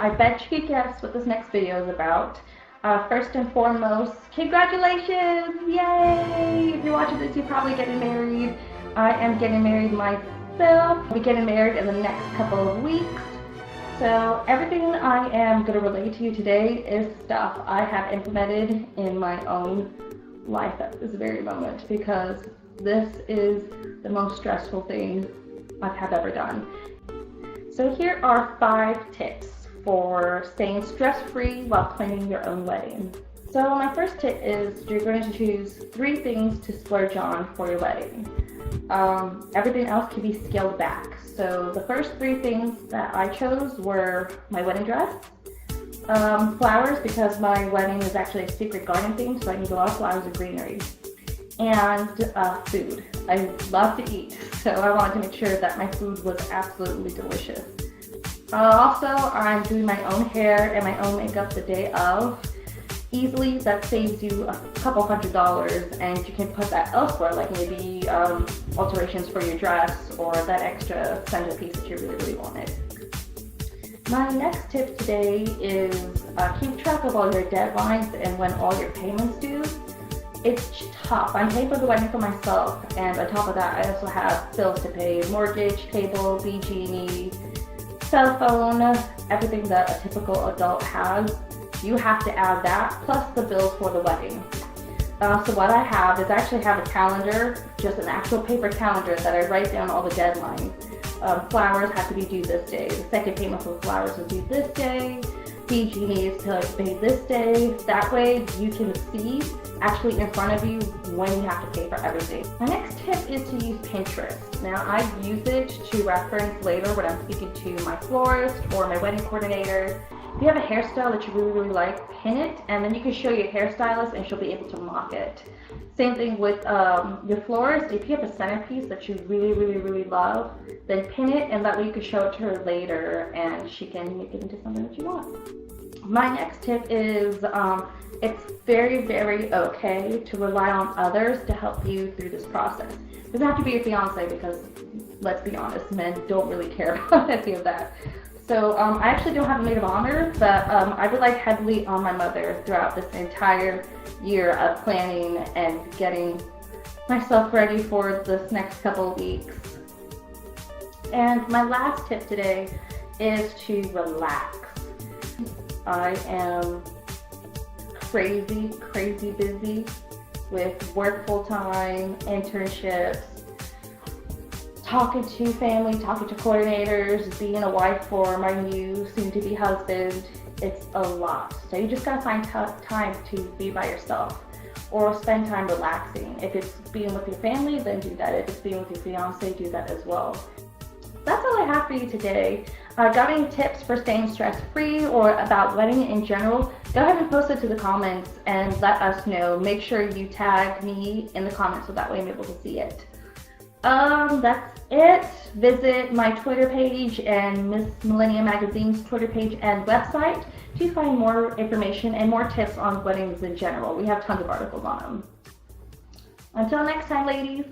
I bet you could guess what this next video is about. First and foremost, congratulations! Yay! If you're watching this, you're probably getting married. I am getting married myself. I'll be getting married in the next couple of weeks. So everything I am going to relate to you today is stuff I have implemented in my own life at this very moment, because this is the most stressful thing I have ever done. So here are 5 tips for staying stress-free while planning your own wedding. So my first tip is you're going to choose 3 things to splurge on for your wedding. Everything else can be scaled back. So the first 3 things that I chose were my wedding dress, flowers, because my wedding is actually a secret garden theme, so I need a lot of flowers and greenery, and food. I love to eat, so I wanted to make sure that my food was absolutely delicious. Also, I'm doing my own hair and my own makeup the day of. Easily, that saves you a couple $100s, and you can put that elsewhere, like maybe alterations for your dress or that extra centerpiece that you really wanted. My next tip today is keep track of all your deadlines and when all your payments due. It's tough. I'm paying for the wedding for myself, and on top of that, I also have bills to pay: mortgage, cable, BG&E, cell phone, everything that a typical adult has. You have to add that, plus the bills for the wedding. So what I have is I actually have a calendar, just an actual paper calendar that I write down all the deadlines. Flowers have to be due this day. The second payment for flowers is due this day. BG&E is to pay this day. That way you can see actually in front of you when you have to pay for everything. My next tip is to use Pinterest. Now, I use it to reference later when I'm speaking to my florist or my wedding coordinator. If you have a hairstyle that you really like, pin it, and then you can show your hairstylist and she'll be able to mock it. Same thing with your florist. If you have a centerpiece that you really love, then pin it, and that way you can show it to her later and she can make it into something that you want. My next tip is it's very okay to rely on others to help you through this process. It doesn't have to be your fiance, because let's be honest, men don't really care about any of that. So I actually don't have a maid of honor, but I relied heavily on my mother throughout this entire year of planning and getting myself ready for this next couple of weeks. And my last tip today is to relax. I am crazy busy with work full-time, internships, talking to family, talking to coordinators, being a wife for my new soon-to-be husband. It's a lot. So you just gotta find time to be by yourself or spend time relaxing. If it's being with your family, then do that. If it's being with your fiance, do that as well. That's all I have for you today. Got any tips for staying stress-free or about wedding in general? Go ahead and post it to the comments and let us know. Make sure you tag me in the comments so that way I'm able to see it. That's it. Visit my Twitter page and Miss Millennium Magazine's Twitter page and website to find more information and more tips on weddings in general. We have tons of articles on them. Until next time, ladies.